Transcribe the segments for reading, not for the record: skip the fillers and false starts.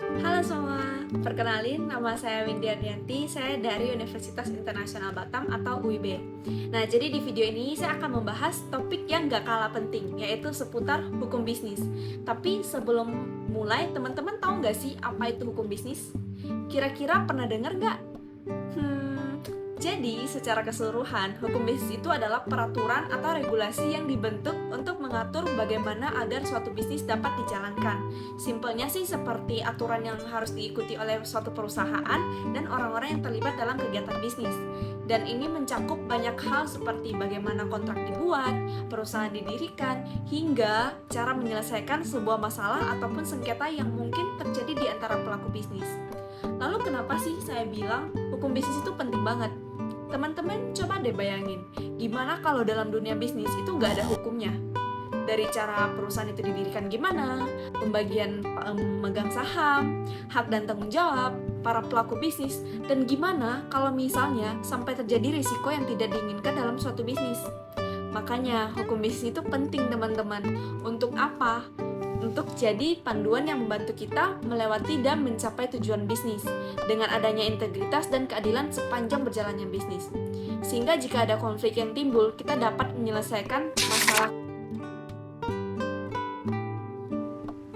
Halo semua, perkenalin nama saya Windy Ardianti, saya dari Universitas Internasional Batam atau UIB. Nah, jadi di video ini saya akan membahas topik yang gak kalah penting, yaitu seputar hukum bisnis. Tapi sebelum mulai, teman-teman tahu gak sih apa itu hukum bisnis? Kira-kira pernah dengar gak? Jadi, secara keseluruhan, hukum bisnis itu adalah peraturan atau regulasi yang dibentuk untuk mengatur bagaimana agar suatu bisnis dapat dijalankan. Simpelnya sih seperti aturan yang harus diikuti oleh suatu perusahaan dan orang-orang yang terlibat dalam kegiatan bisnis. Dan ini mencakup banyak hal seperti bagaimana kontrak dibuat, perusahaan didirikan, hingga cara menyelesaikan sebuah masalah ataupun sengketa yang mungkin terjadi di antara pelaku bisnis. Lalu kenapa sih saya bilang hukum bisnis itu penting banget? Teman-teman coba deh bayangin, gimana kalau dalam dunia bisnis itu nggak ada hukumnya? Dari cara perusahaan itu didirikan gimana, pembagian memegang saham, hak dan tanggung jawab, para pelaku bisnis, dan gimana kalau misalnya sampai terjadi risiko yang tidak diinginkan dalam suatu bisnis. Makanya hukum bisnis itu penting teman-teman. Untuk apa? Untuk jadi panduan yang membantu kita melewati dan mencapai tujuan bisnis dengan adanya integritas dan keadilan sepanjang berjalannya bisnis. Sehingga jika ada konflik yang timbul, kita dapat menyelesaikan masalah.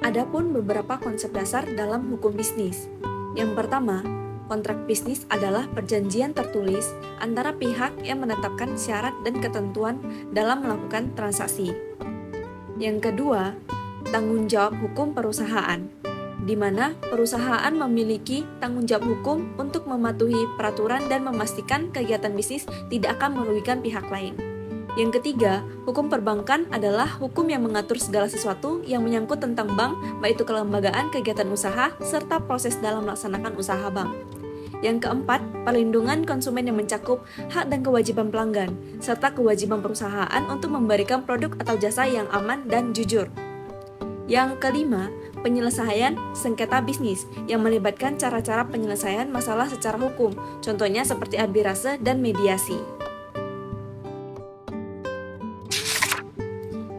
Adapun beberapa konsep dasar dalam hukum bisnis. Yang pertama, kontrak bisnis adalah perjanjian tertulis antara pihak yang menetapkan syarat dan ketentuan dalam melakukan transaksi. Yang kedua, tanggung jawab hukum perusahaan, di mana perusahaan memiliki tanggung jawab hukum untuk mematuhi peraturan dan memastikan kegiatan bisnis tidak akan merugikan pihak lain. Yang ketiga, hukum perbankan adalah hukum yang mengatur segala sesuatu yang menyangkut tentang bank, baik itu kelembagaan, kegiatan usaha, serta proses dalam melaksanakan usaha bank. Yang keempat, perlindungan konsumen yang mencakup hak dan kewajiban pelanggan, serta kewajiban perusahaan untuk memberikan produk atau jasa yang aman dan jujur. Yang kelima, penyelesaian sengketa bisnis yang melibatkan cara-cara penyelesaian masalah secara hukum, contohnya seperti arbitrase dan mediasi.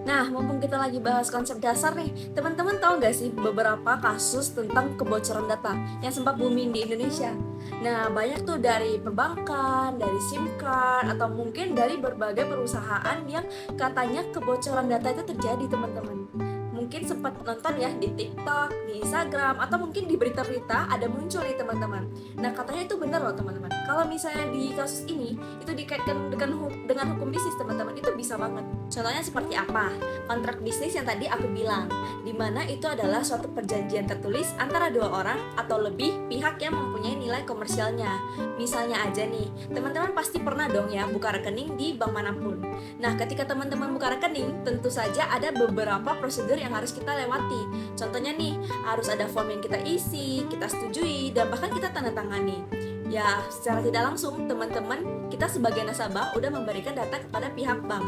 Nah, mumpung kita lagi bahas konsep dasar nih, teman-teman tahu nggak sih beberapa kasus tentang kebocoran data yang sempat booming di Indonesia? Nah, banyak tuh dari perbankan, dari SIM card, atau mungkin dari berbagai perusahaan yang katanya kebocoran data itu terjadi, teman-teman. Mungkin sempat nonton ya di TikTok, di Instagram, atau mungkin di berita-berita ada muncul nih teman-teman. Nah, katanya itu benar loh teman-teman. Kalau misalnya di kasus ini itu dikaitkan dengan hukum bisnis teman-teman, itu bisa banget. Contohnya seperti apa? Kontrak bisnis yang tadi aku bilang, di mana itu adalah suatu perjanjian tertulis antara dua orang atau lebih pihak yang mempunyai nilai komersialnya. Misalnya aja nih, teman-teman pasti pernah dong ya buka rekening di bank manapun. Nah, ketika teman-teman buka rekening, tentu saja ada beberapa prosedur yang harus kita lewati. Contohnya nih, harus ada form yang kita isi, kita setujui, dan bahkan kita tanda tangani. Ya, secara tidak langsung, teman-teman, kita sebagai nasabah udah memberikan data kepada pihak bank.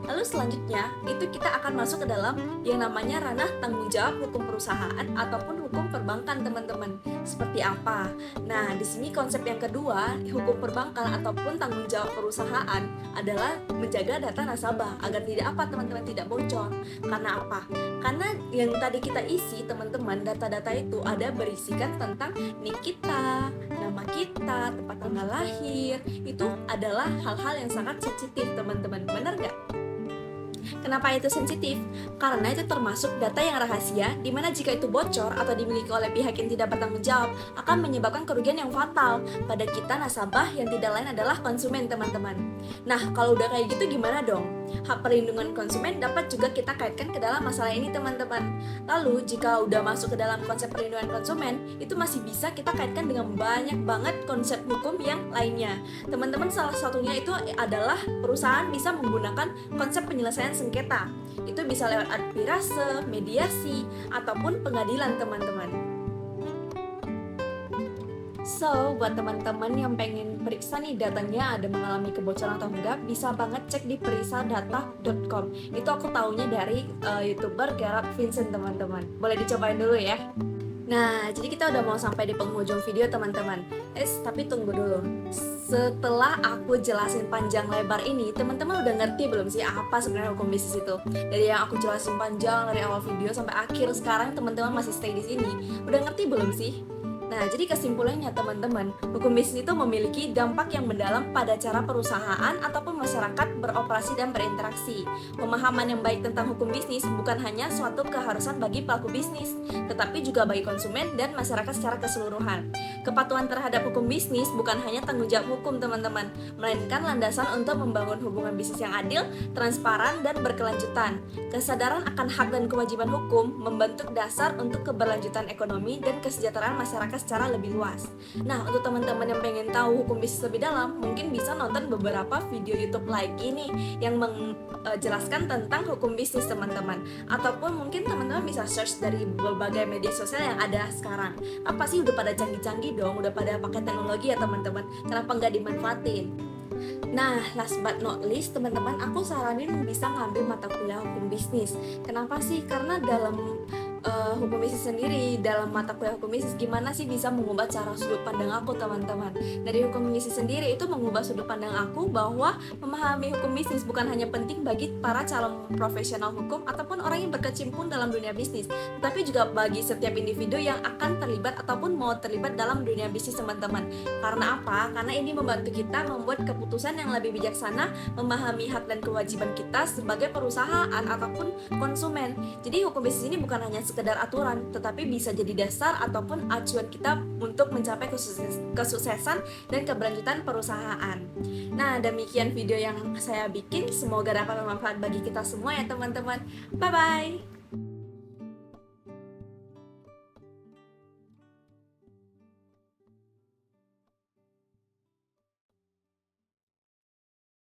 Lalu selanjutnya, itu kita akan masuk ke dalam yang namanya ranah tanggung jawab hukum perusahaan ataupun hukum perbankan, teman-teman. Seperti apa? Nah, di sini konsep yang kedua, hukum perbankan ataupun tanggung jawab perusahaan adalah menjaga data nasabah agar tidak apa, teman-teman, tidak bocor. Karena apa? Karena yang tadi kita isi, teman-teman, data-data itu ada berisikan tentang nik kita, nama kita, tempat tanggal lahir. Itu adalah hal-hal yang sangat sensitif, teman-teman. Benar nggak? Kenapa itu sensitif? Karena itu termasuk data yang rahasia, di mana jika itu bocor atau dimiliki oleh pihak yang tidak bertanggung jawab, akan menyebabkan kerugian yang fatal pada kita nasabah yang tidak lain adalah konsumen, teman-teman. Nah, kalau udah kayak gitu gimana dong? Hak perlindungan konsumen dapat juga kita kaitkan ke dalam masalah ini, teman-teman. Lalu, jika udah masuk ke dalam konsep perlindungan konsumen, itu masih bisa kita kaitkan dengan banyak banget konsep hukum yang lainnya. Teman-teman, salah satunya itu adalah perusahaan bisa menggunakan konsep penyelesaian sengketa. Itu bisa lewat arbitrase, mediasi, ataupun pengadilan, teman-teman. So, buat teman-teman yang pengen periksa nih datanya ada mengalami kebocoran atau enggak, bisa banget cek di perisadata.com. Itu aku taunya dari YouTuber Gerard Vincent, teman-teman. Boleh dicobain dulu ya. Nah, jadi kita udah mau sampai di penghujung video teman-teman. Tapi tunggu dulu. Setelah aku jelasin panjang lebar ini, teman-teman udah ngerti belum sih apa sebenarnya hukum bisnis itu? Dari yang aku jelasin panjang dari awal video sampai akhir sekarang teman-teman masih stay di sini. Udah ngerti belum sih? Nah, jadi kesimpulannya teman-teman, hukum bisnis itu memiliki dampak yang mendalam pada cara perusahaan ataupun masyarakat beroperasi dan berinteraksi. Pemahaman yang baik tentang hukum bisnis bukan hanya suatu keharusan bagi pelaku bisnis, tetapi juga bagi konsumen dan masyarakat secara keseluruhan. Kepatuhan terhadap hukum bisnis bukan hanya tanggung jawab hukum teman-teman, melainkan landasan untuk membangun hubungan bisnis yang adil, transparan, dan berkelanjutan. Kesadaran akan hak dan kewajiban hukum membentuk dasar untuk keberlanjutan ekonomi dan kesejahteraan masyarakat secara lebih luas. Nah, untuk teman-teman yang pengen tahu hukum bisnis lebih dalam, mungkin bisa nonton beberapa video YouTube lagi nih yang menjelaskan tentang hukum bisnis teman-teman. Ataupun mungkin teman-teman bisa search dari berbagai media sosial yang ada sekarang. Apa sih udah pada canggih-canggih dong, udah pada pakai teknologi ya teman-teman. Kenapa nggak dimanfaatin? Nah, last but not least, teman-teman, aku saranin bisa ngambil mata kuliah hukum bisnis. Kenapa sih? Karena dalam hukum bisnis sendiri, dalam mata kuliah hukum bisnis, gimana sih bisa mengubah cara sudut pandang aku, teman-teman. Dari hukum bisnis sendiri itu mengubah sudut pandang aku bahwa memahami hukum bisnis bukan hanya penting bagi para calon profesional hukum ataupun orang yang berkecimpung dalam dunia bisnis, tetapi juga bagi setiap individu yang akan terlibat ataupun mau terlibat dalam dunia bisnis, teman-teman. Karena apa? Karena ini membantu kita membuat keputusan yang lebih bijaksana, memahami hak dan kewajiban kita sebagai perusahaan ataupun konsumen. Jadi hukum bisnis ini bukan hanya sekedar aturan, tetapi bisa jadi dasar ataupun acuan kita untuk mencapai kesuksesan dan keberlanjutan perusahaan. Nah, demikian video yang saya bikin, semoga dapat bermanfaat bagi kita semua ya teman-teman. Bye-bye!